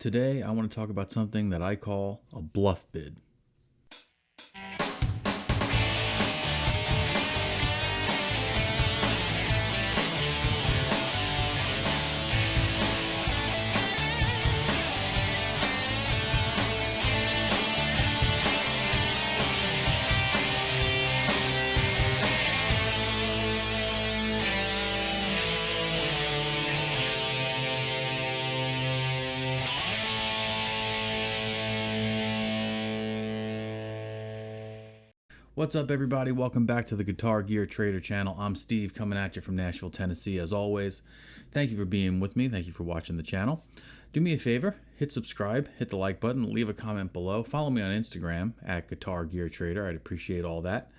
Today, I want to talk about something that I call a bluff bid. What's up, everybody? Welcome back to the Guitar Gear Trader channel. I'm Steve, coming at you from Nashville, Tennessee. As always, thank you for being with me. Thank you for watching the channel. Do me a favor, hit subscribe, hit the like button, leave a comment below. Follow me on Instagram at Guitar Gear Trader. I'd appreciate all that.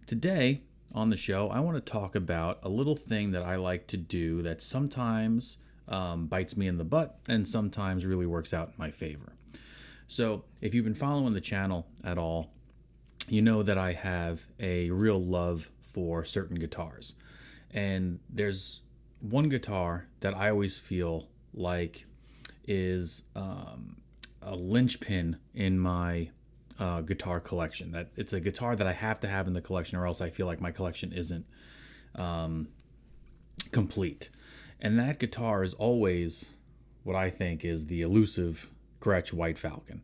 Today on the show, I want to talk about a little thing that I like to do that sometimes bites me in the butt and sometimes really works out in my favor. So if you've been following the channel at all, you know that I have a real love for certain guitars. And there's one guitar that I always feel like is a linchpin in my guitar collection. That it's a guitar that I have to have in the collection, or else I feel like my collection isn't complete. And that guitar is always what I think is the elusive Gretsch White Falcon.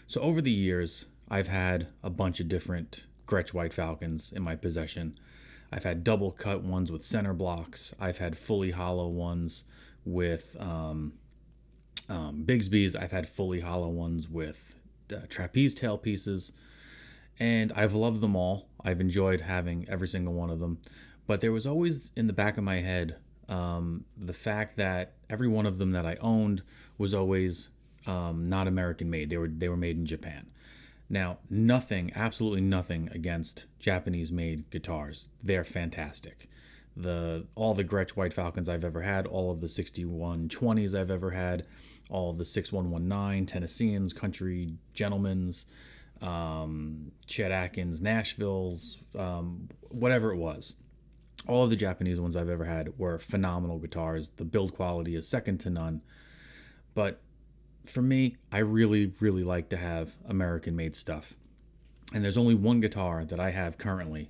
So over the years, I've had a bunch of different Gretsch White Falcons in my possession. I've had double cut ones with center blocks. I've had fully hollow ones with Bigsby's. I've had fully hollow ones with trapeze tail pieces. And I've loved them all. I've enjoyed having every single one of them. But there was always in the back of my head the fact that every one of them that I owned was always not American made. They were made in Japan. Now, absolutely nothing against Japanese-made guitars. They're fantastic. All the Gretsch White Falcons I've ever had, all of the 6120s I've ever had, all of the 6119 Tennesseans, Country Gentlemen's, Chet Atkins, Nashville's, whatever it was. All of the Japanese ones I've ever had were phenomenal guitars. The build quality is second to none. But for me, I really, really like to have American-made stuff. And there's only one guitar that I have currently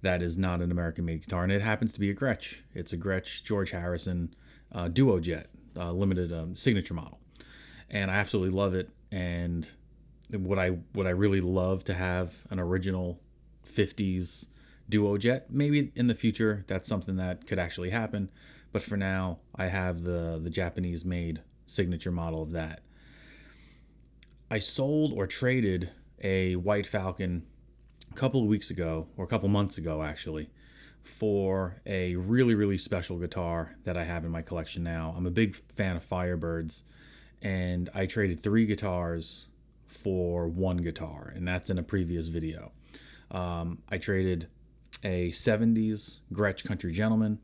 that is not an American-made guitar, and it happens to be a Gretsch. It's a Gretsch George Harrison Duo Jet limited signature model, and I absolutely love it. And would I really love to have an original 50s Duo Jet? Maybe in the future that's something that could actually happen, but for now I have the Japanese-made signature model of that. I sold or traded a White Falcon a couple of weeks ago, or a couple months ago actually, for a really, really special guitar that I have in my collection now. I'm a big fan of Firebirds, and I traded 3 guitars for 1 guitar, and that's in a previous video. I traded a 70s Gretsch Country Gentleman.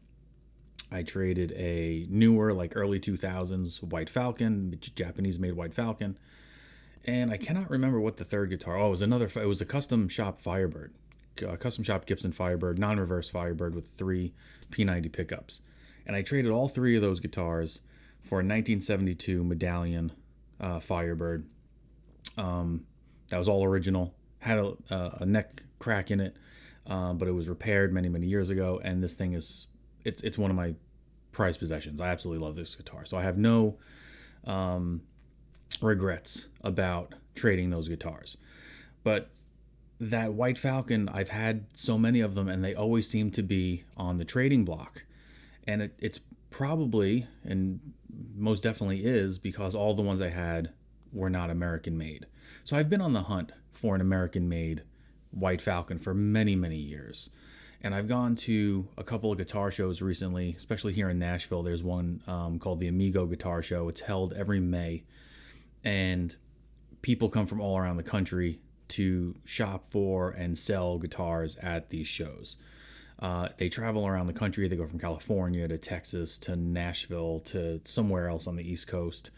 I traded a newer, like early 2000s White Falcon, Japanese-made White Falcon, and I cannot remember what the third guitar. Oh, it was a custom shop Firebird, custom shop Gibson Firebird, non-reverse Firebird with 3 P90 pickups, and I traded all 3 of those guitars for a 1972 Medallion Firebird. That was all original, had a neck crack in it, but it was repaired many, many years ago, and this thing is. It's one of my prized possessions. I absolutely love this guitar. So I have no regrets about trading those guitars. But that White Falcon, I've had so many of them, and they always seem to be on the trading block. And it's probably, and most definitely is, because all the ones I had were not American made. So I've been on the hunt for an American made White Falcon for many, many years. And I've gone to a couple of guitar shows recently, especially here in Nashville. There's one called the Amigo Guitar Show. It's held every May. And people come from all around the country to shop for and sell guitars at these shows. They travel around the country. They go from California to Texas to Nashville to somewhere else on the East Coast.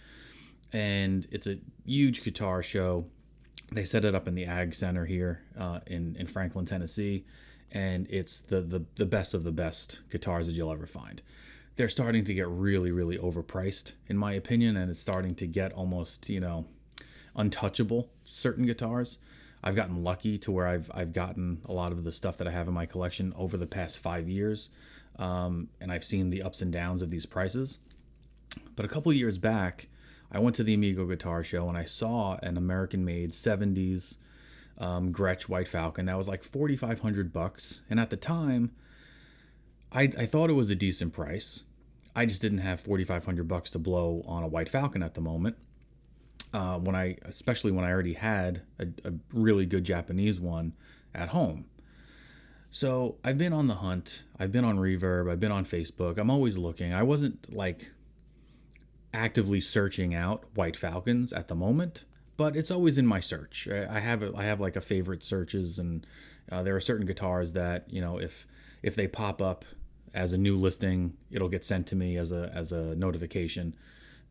And it's a huge guitar show. They set it up in the Ag Center here in Franklin, Tennessee. And it's the best of the best guitars that you'll ever find. they're starting to get really, really overpriced, in my opinion, and it's starting to get almost, untouchable, certain guitars. I've gotten lucky to where I've gotten a lot of the stuff that I have in my collection over the past 5 years, and I've seen the ups and downs of these prices. But a couple years back, I went to the Amigo Guitar Show and I saw an American-made 70s Gretsch White Falcon that was like $4,500, and at the time, I thought it was a decent price. I just didn't have $4,500 to blow on a White Falcon at the moment. Especially when I already had a really good Japanese one at home. So I've been on the hunt. I've been on Reverb. I've been on Facebook. I'm always looking. I wasn't like actively searching out White Falcons at the moment, but it's always in my search. I have like a favorite searches, and there are certain guitars that if they pop up as a new listing, it'll get sent to me as a notification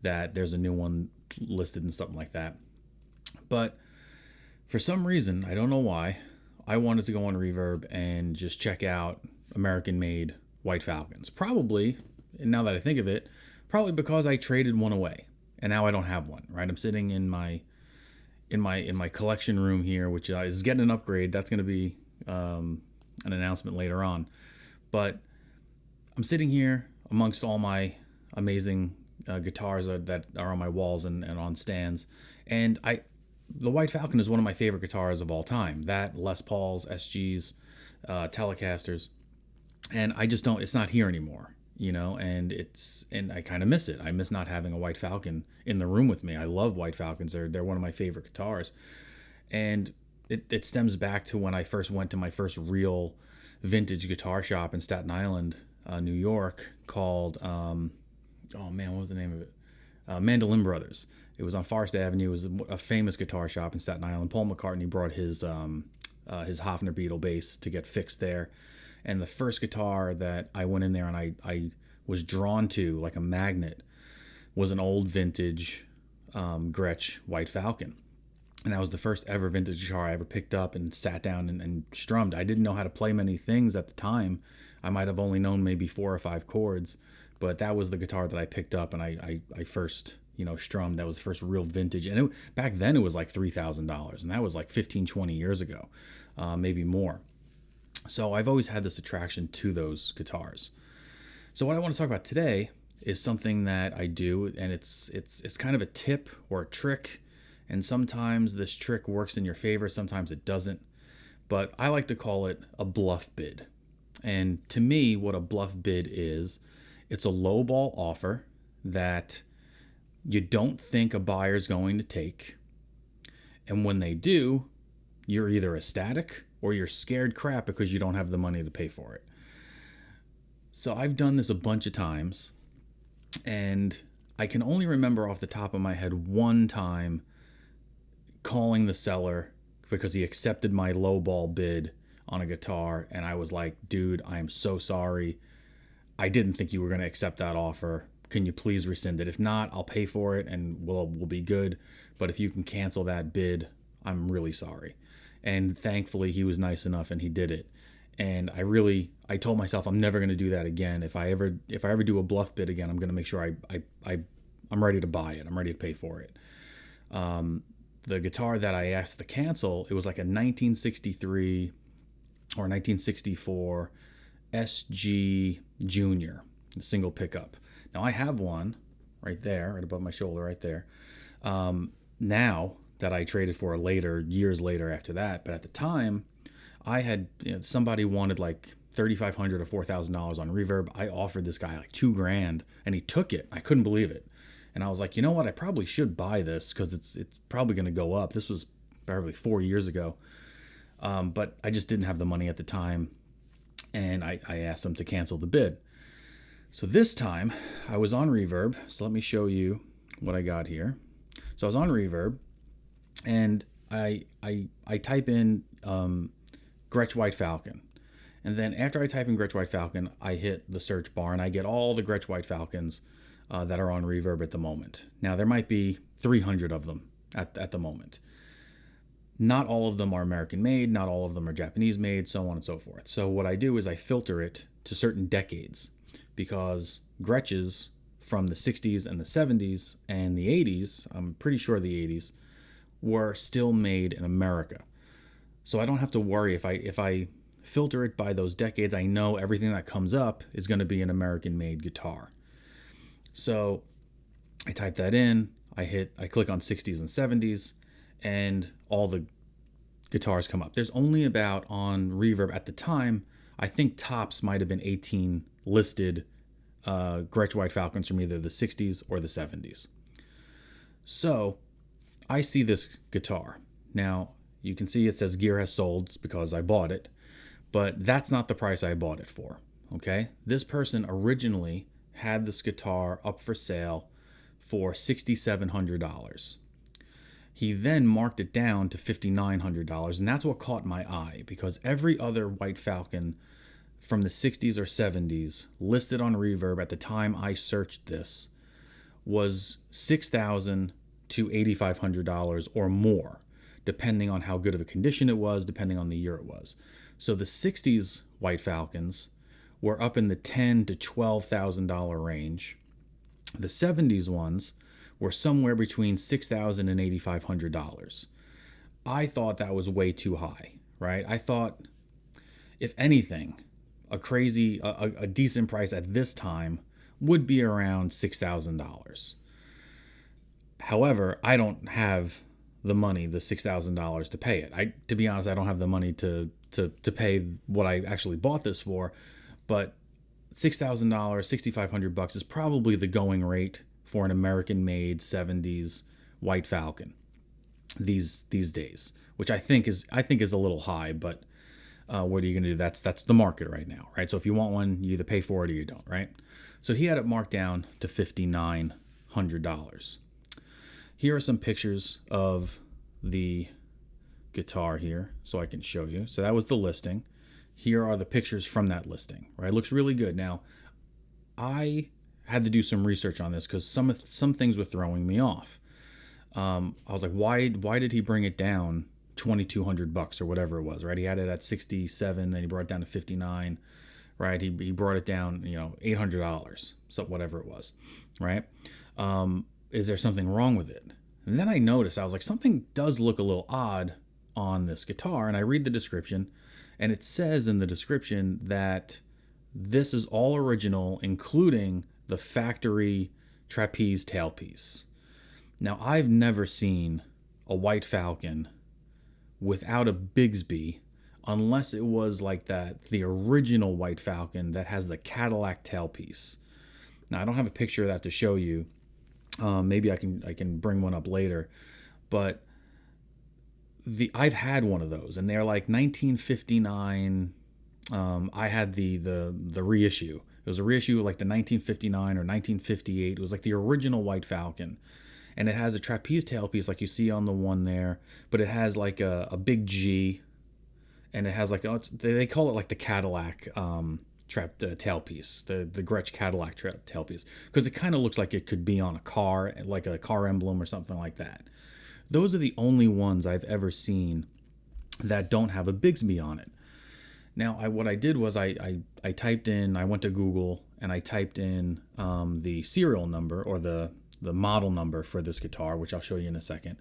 that there's a new one listed and something like that. But for some reason, I don't know why, I wanted to go on Reverb and just check out American-made White Falcons. Probably, and now that I think of it, probably because I traded one away and now I don't have one. Right, I'm sitting in my collection room here, which is getting an upgrade. That's going to be an announcement later on. But I'm sitting here amongst all my amazing guitars that are on my walls and on stands, and the White Falcon is one of my favorite guitars of all time. That, Les Pauls, SGs, Telecasters, and I just don't. It's not here anymore, and I kind of miss it. I miss not having a White Falcon in the room with me. I love White Falcons. They're one of my favorite guitars, and it stems back to when I first went to my first real vintage guitar shop in Staten Island, New York, called what was the name of it? Mandolin Brothers. It was on Forest Avenue. It was a famous guitar shop in Staten Island. Paul McCartney brought his Hofner Beetle bass to get fixed there. And the first guitar that I went in there and I was drawn to like a magnet was an old vintage Gretsch White Falcon. And that was the first ever vintage guitar I ever picked up and sat down and strummed. I didn't know how to play many things at the time. I might have only known maybe 4 or 5 chords, but that was the guitar that I picked up and I first strummed. That was the first real vintage, and back then it was like $3,000, and that was like 15, 20 years ago, maybe more. So I've always had this attraction to those guitars. So what I want to talk about today is something that I do, and it's kind of a tip or a trick, and sometimes this trick works in your favor, sometimes it doesn't, but I like to call it a bluff bid. And to me, what a bluff bid is, it's a lowball offer that you don't think a buyer's going to take. And when they do, you're either ecstatic or you're scared crap because you don't have the money to pay for it. So I've done this a bunch of times, and I can only remember off the top of my head one time calling the seller because he accepted my lowball bid on a guitar, and I was like, dude, I am so sorry. I didn't think you were going to accept that offer. Can you please rescind it? If not, I'll pay for it and we'll be good. But if you can cancel that bid, I'm really sorry. And thankfully he was nice enough and he did it. And I told myself I'm never going to do that again. If I ever do a bluff bid again, I'm going to make sure I'm ready to buy it. I'm ready to pay for it. The guitar that I asked to cancel, it was like a 1963 or 1964 SG Junior, a single pickup. Now I have one right there, right above my shoulder, right there. Now that I traded for later, years later after that, but at the time, I had somebody wanted like $3,500 or $4,000 on Reverb. I offered this guy like $2,000, and he took it. I couldn't believe it, and I was like, you know what? I probably should buy this because it's probably going to go up. This was probably 4 years ago, but I just didn't have the money at the time, and I asked them to cancel the bid. So this time I was on Reverb. So let me show you what I got here. So I was on Reverb, and I type in Gretsch White Falcon. And then after I type in Gretsch White Falcon, I hit the search bar and I get all the Gretsch White Falcons that are on Reverb at the moment. Now there might be 300 of them at the moment. Not all of them are American made, not all of them are Japanese made, so on and so forth. So what I do is I filter it to certain decades, because Gretsch's from the 60s and the 70s and the 80s, I'm pretty sure the 80s, were still made in America. So I don't have to worry if I filter it by those decades. I know everything that comes up is going to be an American-made guitar. So I type that in, I click on 60s and 70s, and all the guitars come up. There's only about, on Reverb at the time, I think tops might have been 18 listed Gretsch White Falcons from either the 60s or the 70s. So I see this guitar. Now, you can see it says gear has sold. It's because I bought it. But that's not the price I bought it for. Okay? This person originally had this guitar up for sale for $6,700. He then marked it down to $5,900, and that's what caught my eye, because every other White Falcon from the 60s or 70s listed on Reverb at the time I searched this was $6,000 to $8,500 or more, depending on how good of a condition it was, depending on the year it was. So the 60s White Falcons were up in the $10,000 to $12,000 range. The 70s ones were somewhere between $6,000 and $8,500. I thought that was way too high, right? I thought, if anything, a decent price at this time would be around $6,000. However, I don't have the money, the $6,000 to pay it. To be honest, I don't have the money to pay what I actually bought this for, but $6,000, $6,500 is probably the going rate for an American-made 70s White Falcon these days, which I think is a little high, but what are you going to do? That's the market right now, right? So if you want one, you either pay for it or you don't, right? So he had it marked down to $5,900. Here are some pictures of the guitar here, so I can show you. So that was the listing. Here are the pictures from that listing, right? It looks really good. Now, I had to do some research on this because some things were throwing me off. I was like, why did he bring it down $2,200 or whatever it was, right? He had it at 67, then he brought it down to 59, right? He brought it down, $800, so whatever it was, right? Is there something wrong with it? And then I noticed, I was like, something does look a little odd on this guitar, and I read the description, and it says in the description that this is all original, including the factory trapeze tailpiece. Now, I've never seen a White Falcon without a Bigsby, unless it was like the original White Falcon that has the Cadillac tailpiece. Now, I don't have a picture of that to show you. Maybe I can bring one up later, but I've had one of those, and they're like 1959. I had the reissue. It was a reissue like the 1959 or 1958. It was like the original White Falcon. And it has a trapeze tailpiece like you see on the one there, but it has like a big G, and it has like, they call it like the Cadillac tailpiece, the Gretsch Cadillac tailpiece, because it kind of looks like it could be on a car, like a car emblem or something like that. Those are the only ones I've ever seen that don't have a Bigsby on it. Now, what I did was I typed in, I went to Google and I typed in the serial number or the model number for this guitar, which I'll show you in a second.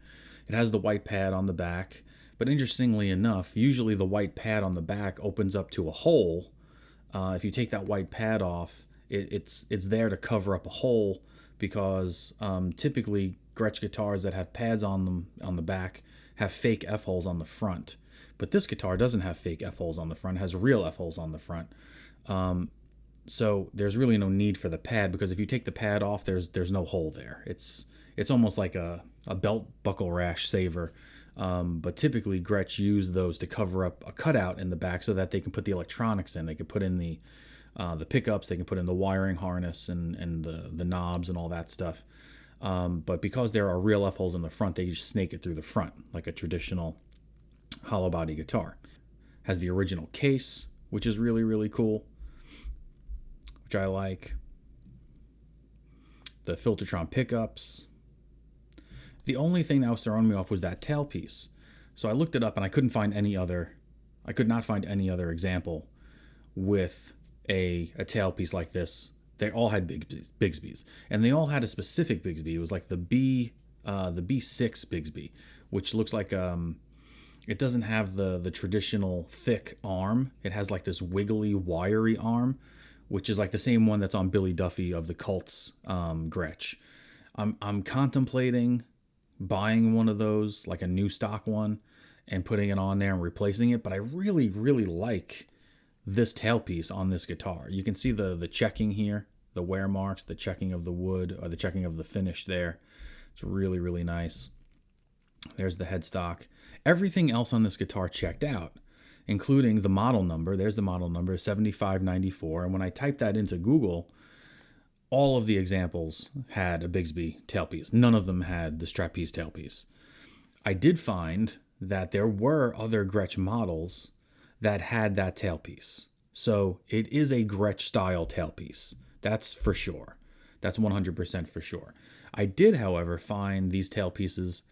It has the white pad on the back, but interestingly enough, usually the white pad on the back opens up to a hole. If you take that white pad off, it's there to cover up a hole, because typically Gretsch guitars that have pads on them on the back have fake F-holes on the front. But this guitar doesn't have fake F-holes on the front, it has real F-holes on the front. So there's really no need for the pad, because if you take the pad off, there's no hole there. It's almost like a belt buckle rash saver. But typically Gretsch use those to cover up a cutout in the back so that they can put the electronics in. They can put in the pickups, they can put in the wiring harness and the knobs and all that stuff. But because there are real F-holes in the front, they just snake it through the front like a traditional hollow body guitar. Has the original case, which is really, really cool, which I like. The Filtertron pickups. The only thing that was throwing me off was that tailpiece. So I looked it up and I could not find any other example with a tailpiece like this They all had Bigsby's, and they all had a specific Bigsby. It was like the B6 Bigsby, which looks like it doesn't have the traditional thick arm. It has like this wiggly, wiry arm, which is like the same one that's on Billy Duffy of the Cults Gretsch. I'm contemplating buying one of those, like a new stock one, and putting it on there and replacing it. But I really, really like this tailpiece on this guitar. You can see the checking here, the wear marks, the checking of the wood, or the checking of the finish there. It's really, really nice. There's the headstock. Everything else on this guitar checked out, including the model number. There's the model number, 7594. And when I typed that into Google, all of the examples had a Bigsby tailpiece. None of them had this trapeze tailpiece. I did find that there were other Gretsch models that had that tailpiece. So it is a Gretsch style tailpiece. That's for sure. That's 100% for sure. I did, however, find these tailpieces,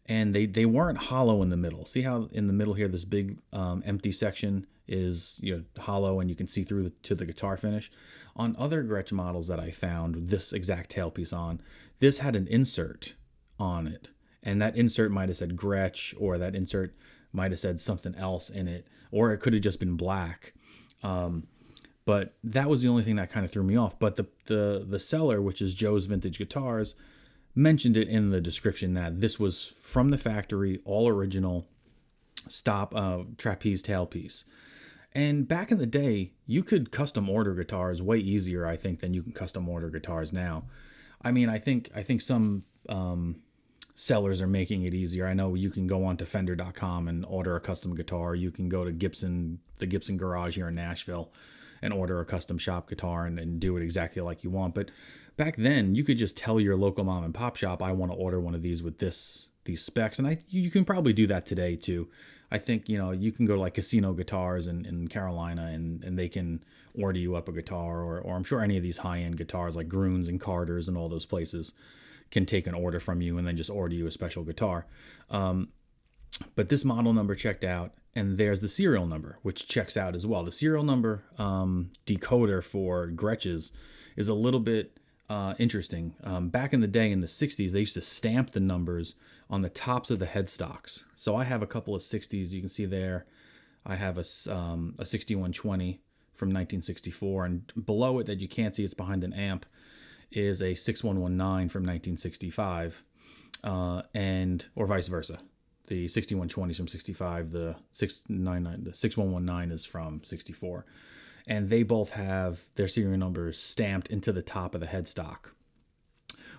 and they weren't hollow in the middle. See how in the middle here, this big empty section is hollow, and you can see through to the guitar finish. On other Gretsch models that I found this exact tailpiece on, this had an insert on it, and that insert might have said Gretsch, or that insert might have said something else in it, or it could have just been black. But that was the only thing that kind of threw me off. But the seller, which is Joe's Vintage Guitars, mentioned it in the description that this was from the factory, all original, trapeze tailpiece. And back in the day, you could custom order guitars way easier, I think, than you can custom order guitars now. I mean, I think some sellers are making it easier. I know you can go on to Fender.com and order a custom guitar. You can go to the Gibson Garage here in Nashville and order a custom shop guitar and do it exactly like you want. But back then, you could just tell your local mom and pop shop, I want to order one of these with these specs. And you can probably do that today too. I think, you can go to like Casino Guitars in Carolina and they can order you up a guitar, or I'm sure any of these high-end guitars like Grunes and Carters and all those places can take an order from you and then just order you a special guitar. But this model number checked out, and there's the serial number, which checks out as well. The serial number decoder for Gretsch's is a little bit interesting. Back in the day, in the 60s, they used to stamp the numbers on the tops of the headstocks. So I have a couple of 60s. You can see there, I have a 6120 from 1964, and below it that you can't see, it's behind an amp, is a 6119 from 1965, or vice versa. The 6120 is from 65, the 6119 is from 64. And they both have their serial numbers stamped into the top of the headstock.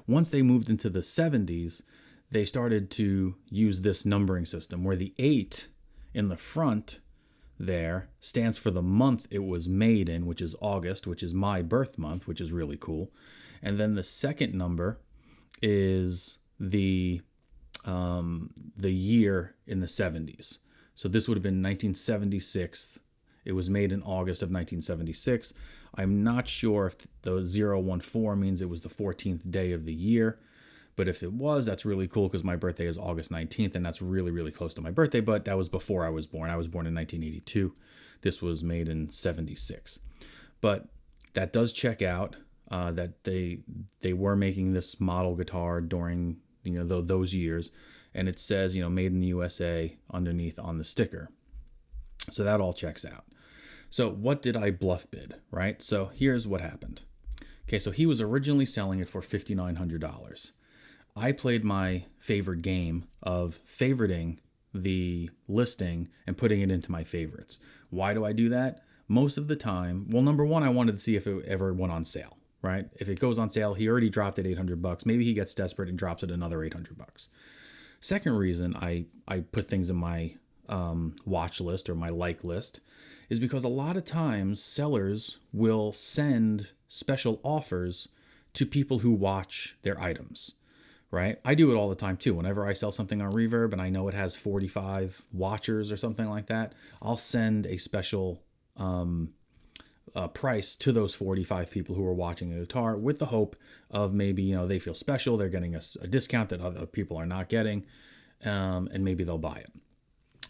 Once they moved into the 70s, they started to use this numbering system where the 8 in the front there stands for the month it was made in, which is August, which is my birth month, which is really cool. And then the second number is the year in the 70s. So this would have been 1976. It was made in August of 1976. I'm not sure if the 014 means it was the 14th day of the year, but if it was, that's really cool because my birthday is August 19th, and that's really, really close to my birthday, but that was before I was born. I was born in 1982. This was made in 76. But that does check out that they were making this model guitar during those years, and it says made in the USA underneath on the sticker. So that all checks out. So what did I bluff bid, right? So here's what happened. Okay, so he was originally selling it for $5,900. I played my favorite game of favoriting the listing and putting it into my favorites. Why do I do that? Most of the time, well, number one, I wanted to see if it ever went on sale, right? If it goes on sale, he already dropped it $800. Maybe he gets desperate and drops it another $800. Second reason I put things in my watch list or my like list is because a lot of times sellers will send special offers to people who watch their items, right? I do it all the time too. Whenever I sell something on Reverb and I know it has 45 watchers or something like that, I'll send a special price to those 45 people who are watching a guitar with the hope of maybe, they feel special. They're getting a discount that other people are not getting, and maybe they'll buy it.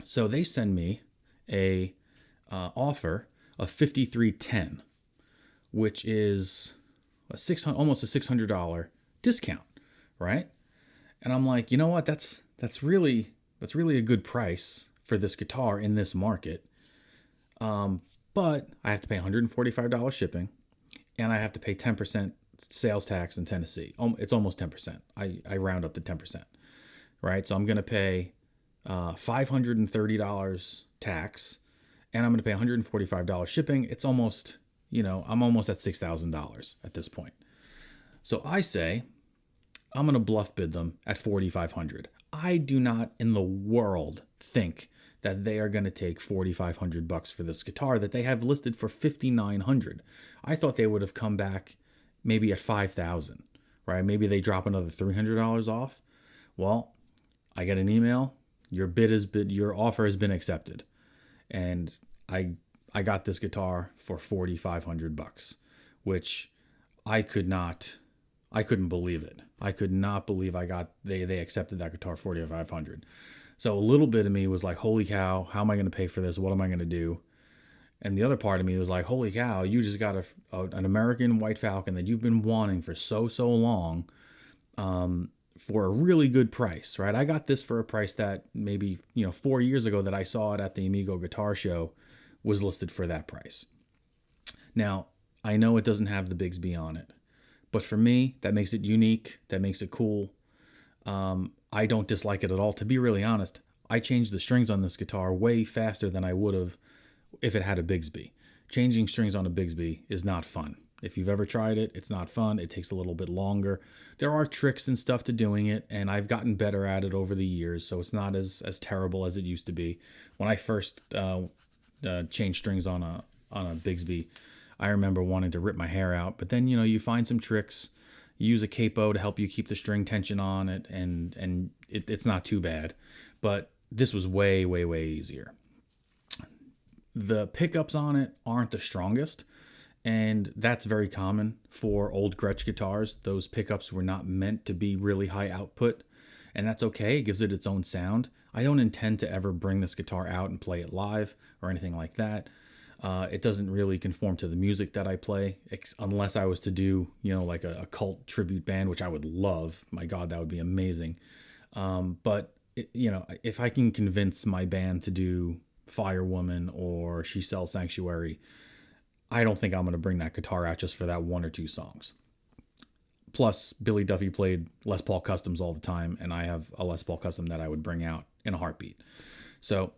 So they send me a offer of $5,310, which is almost a $600 discount, right? And I'm like, you know what? That's really a good price for this guitar in this market. But I have to pay $145 shipping, and I have to pay 10% sales tax in Tennessee. It's almost 10%. I round up to 10%, right? So I'm going to pay $530 tax, and I'm going to pay $145 shipping. It's almost, I'm almost at $6,000 at this point. So I say, I'm going to bluff bid them at $4,500. I do not in the world think that they are going to take $4,500 for this guitar that they have listed for $5,900. I thought they would have come back maybe at $5,000, right? Maybe they drop another $300 off. Well, I get an email. Your offer has been accepted, and I got this guitar for $4,500, which I couldn't believe it. I could not believe they accepted that guitar $4,500. So a little bit of me was like, holy cow, how am I going to pay for this? What am I going to do? And the other part of me was like, holy cow, you just got an American White Falcon that you've been wanting for so long, for a really good price, right? I got this for a price that maybe, 4 years ago that I saw it at the Amigo Guitar Show was listed for that price. Now, I know it doesn't have the Bigsby on it, but for me, that makes it unique. That makes it cool. I don't dislike it at all. To be really honest, I changed the strings on this guitar way faster than I would have if it had a Bigsby. Changing strings on a Bigsby is not fun. If you've ever tried it, it's not fun. It takes a little bit longer. There are tricks and stuff to doing it, and I've gotten better at it over the years, so it's not as terrible as it used to be. When I first changed strings on a Bigsby, I remember wanting to rip my hair out, but then, you find some tricks. You use a capo to help you keep the string tension on it, and it's not too bad. But this was way, way, way easier. The pickups on it aren't the strongest, and that's very common for old Gretsch guitars. Those pickups were not meant to be really high output, and that's okay. It gives it its own sound. I don't intend to ever bring this guitar out and play it live or anything like that. It doesn't really conform to the music that I play, unless I was to do, like a cult tribute band, which I would love. My God, that would be amazing. But if I can convince my band to do Firewoman or She Sells Sanctuary, I don't think I'm going to bring that guitar out just for that one or two songs. Plus, Billy Duffy played Les Paul Customs all the time, and I have a Les Paul Custom that I would bring out in a heartbeat. So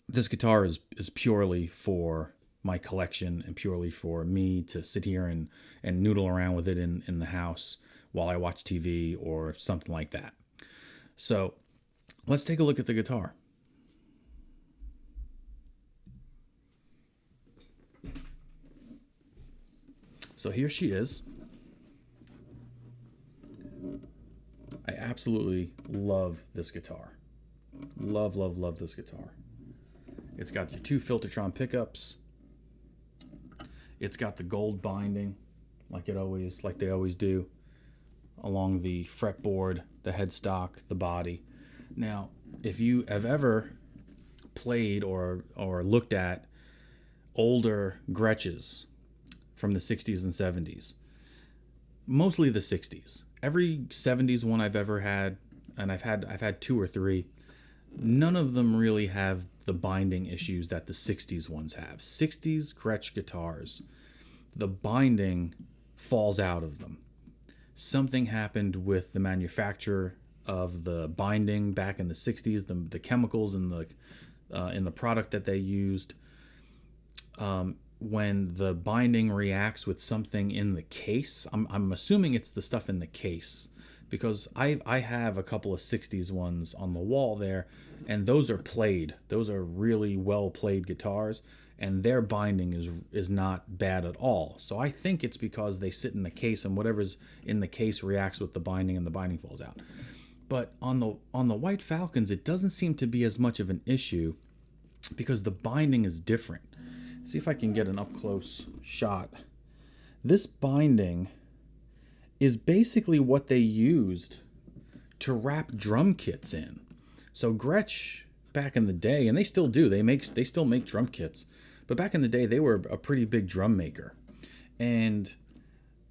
this guitar is purely for my collection and purely for me to sit here and noodle around with it in the house while I watch TV or something like that. So let's take a look at the guitar. So here she is. I absolutely love this guitar. Love, love, love this guitar. It's got your two Filtertron pickups. It's got the gold binding, like they always do, along the fretboard, the headstock, the body. Now, if you have ever played or looked at older Gretsches from the 60s and 70s, mostly the 60s. Every 70s one I've ever had, and I've had two or three, none of them really have the binding issues that the 60s ones have. 60s Gretsch guitars, the binding falls out of them. Something happened with the manufacturer of the binding back in the 60s, the chemicals in the product that they used. When the binding reacts with something in the case, I'm assuming it's the stuff in the case, because I have a couple of 60s ones on the wall there, and those are played. Those are really well played guitars, and their binding is not bad at all. So I think it's because they sit in the case, and whatever's in the case reacts with the binding, and the binding falls out. But on the White Falcons, it doesn't seem to be as much of an issue because the binding is different. See if I can get an up-close shot. This binding is basically what they used to wrap drum kits in. So Gretsch, back in the day, and they still do, they still make drum kits, but back in the day, they were a pretty big drum maker. And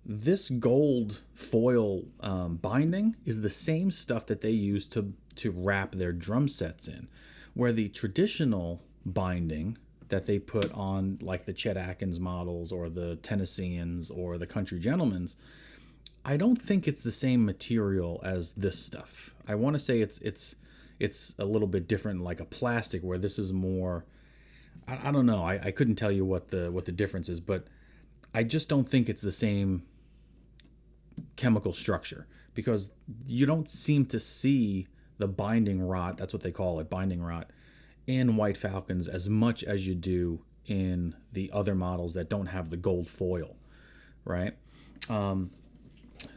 this gold foil binding is the same stuff that they use to wrap their drum sets in, where the traditional binding that they put on like the Chet Atkins models or the Tennesseans or the Country Gentlemen's, I don't think it's the same material as this stuff. I want to say it's a little bit different, like a plastic, where this is more. I don't know. I couldn't tell you what the difference is, but I just don't think it's the same chemical structure, because you don't seem to see the binding rot, that's what they call it, binding rot, in White Falcons as much as you do in the other models that don't have the gold foil, right?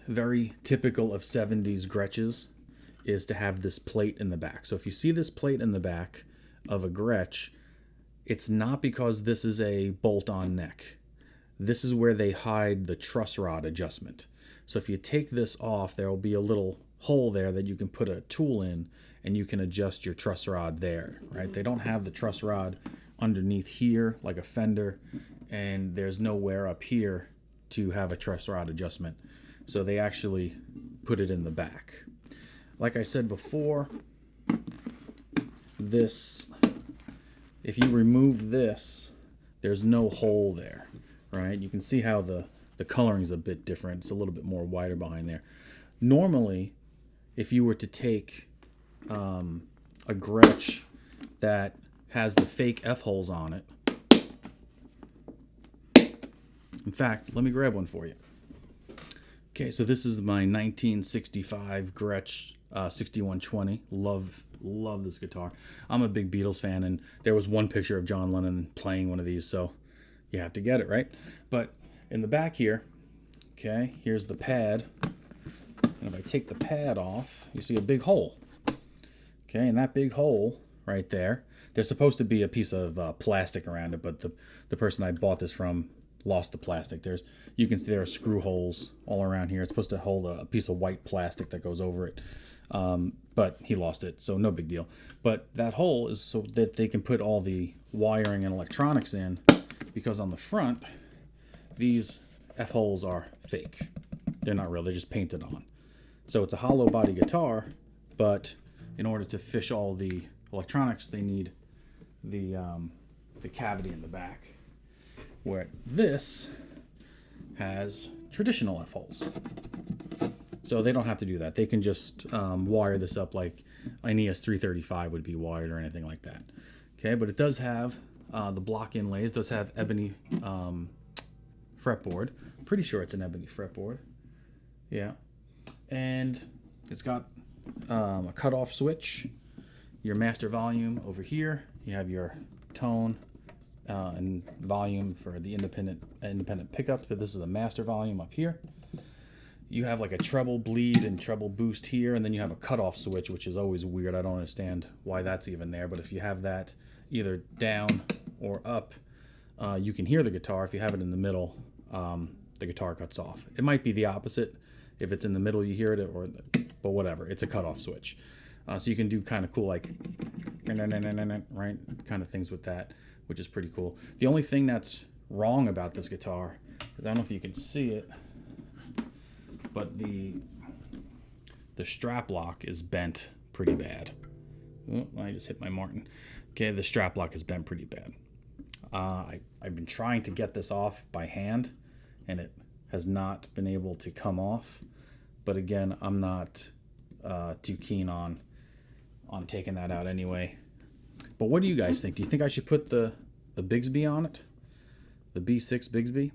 Very typical of 70s Gretsches is to have this plate in the back. So if you see this plate in the back of a Gretsch, it's not because this is a bolt-on neck. This is where they hide the truss rod adjustment. So if you take this off, there will be a little hole there that you can put a tool in, and you can adjust your truss rod there, right? They don't have the truss rod underneath here like a fender, and there's nowhere up here to have a truss rod adjustment. So they actually put it in the back. Like I said before, this, if you remove this, there's no hole there, right? You can see how the coloring is a bit different. It's a little bit more wider behind there. Normally, if you were to take a Gretsch that has the fake F-holes on it. In fact, let me grab one for you. Okay, so this is my 1965 Gretsch 6120. Love this guitar. I'm a big Beatles fan, and there was one picture of John Lennon playing one of these, so you have to get it, right? But in the back here, okay, here's the pad. And if I take the pad off, you see a big hole. Okay, and that big hole right there, there's supposed to be a piece of plastic around it, but the person I bought this from lost the plastic. You can see there are screw holes all around here. It's supposed to hold a piece of white plastic that goes over it, but he lost it, so no big deal. But that hole is so that they can put all the wiring and electronics in, because on the front, these F-holes are fake. They're not real, they're just painted on. So it's a hollow body guitar, but in order to fish all the electronics, they need the cavity in the back, where this has traditional F-holes. So they don't have to do that. They can just wire this up like an ES335 would be wired or anything like that. Okay, but it does have the block inlays, does have ebony fretboard. Pretty sure it's an ebony fretboard. Yeah. And it's got a cutoff switch, your master volume over here. You have your tone and volume for the independent pickups, but this is a master volume up here. You have like a treble bleed and treble boost here, and then you have a cutoff switch, which is always weird. I don't understand why that's even there, but if you have that either down or up, you can hear the guitar. If you have it in the middle, the guitar cuts off. It might be the opposite. If it's in the middle, you hear it, but whatever. It's a cutoff switch. So you can do kind of cool, like, right, kind of things with that, which is pretty cool. The only thing that's wrong about this guitar is, I don't know if you can see it, but the strap lock is bent pretty bad. Oh, I just hit my Martin. Okay, the strap lock is bent pretty bad. I've been trying to get this off by hand, and it has not been able to come off. But again, I'm not too keen on taking that out anyway. But what do you guys think? Do you think I should put the Bigsby on it? The B6 Bigsby?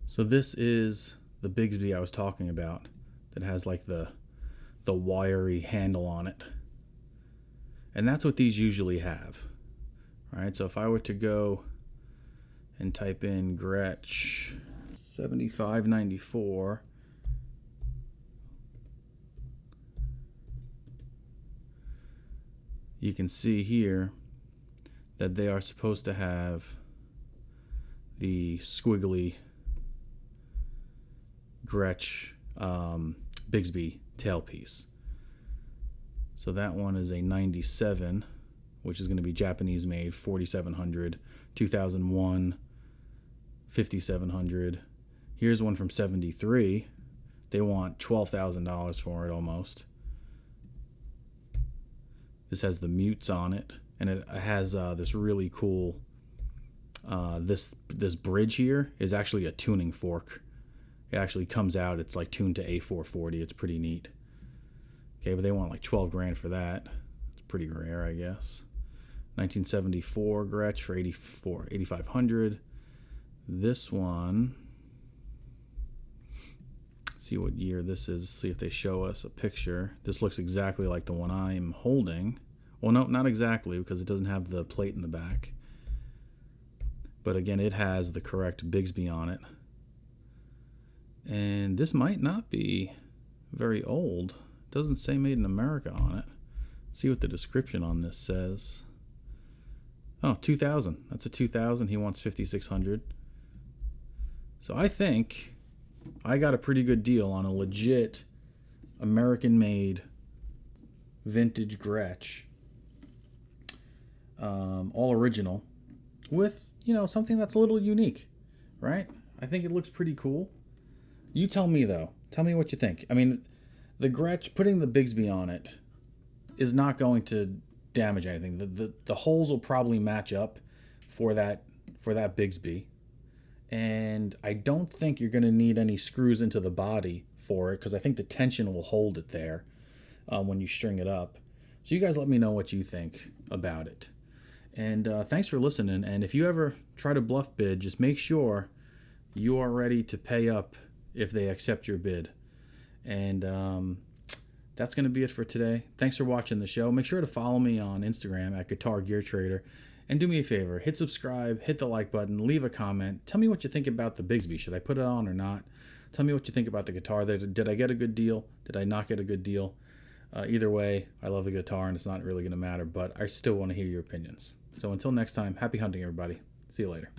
So this is the Bigsby I was talking about, that has like the wiry handle on it. And that's what these usually have. All right, so if I were to go and type in Gretsch 7594, you can see here that they are supposed to have the squiggly Gretsch Bigsby tailpiece. So that one is a 97, which is going to be Japanese made, 4700, 2001, 5700, Here's one from 73. They want $12,000 for it almost. This has the mutes on it, and it has this really cool. This bridge here is actually a tuning fork. It actually comes out. It's like tuned to A440. It's pretty neat. Okay, but they want like 12 grand for that. It's pretty rare, I guess. 1974 Gretsch for 8,500. This one. See what year this is. See if they show us a picture. This looks exactly like the one I'm holding. Well, no, not exactly, because it doesn't have the plate in the back. But again, it has the correct Bigsby on it. And this might not be very old. It doesn't say made in America on it. See what the description on this says. Oh, 2000. That's a 2000. He wants 5,600. So I think I got a pretty good deal on a legit American-made vintage Gretsch, all original, with something that's a little unique, right? I think it looks pretty cool. You tell me though. Tell me what you think. I mean, the Gretsch, putting the Bigsby on it is not going to damage anything. The holes will probably match up for that Bigsby. And I don't think you're going to need any screws into the body for it, because I think the tension will hold it there when you string it up. So you guys let me know what you think about it. And thanks for listening. And if you ever try to bluff bid, just make sure you are ready to pay up if they accept your bid. And that's going to be it for today. Thanks for watching the show. Make sure to follow me on Instagram at Guitar Gear Trader. And do me a favor, hit subscribe, hit the like button, leave a comment. Tell me what you think about the Bigsby. Should I put it on or not? Tell me what you think about the guitar. Did I get a good deal? Did I not get a good deal? Either way, I love the guitar and it's not really going to matter, but I still want to hear your opinions. So until next time, happy hunting, everybody. See you later.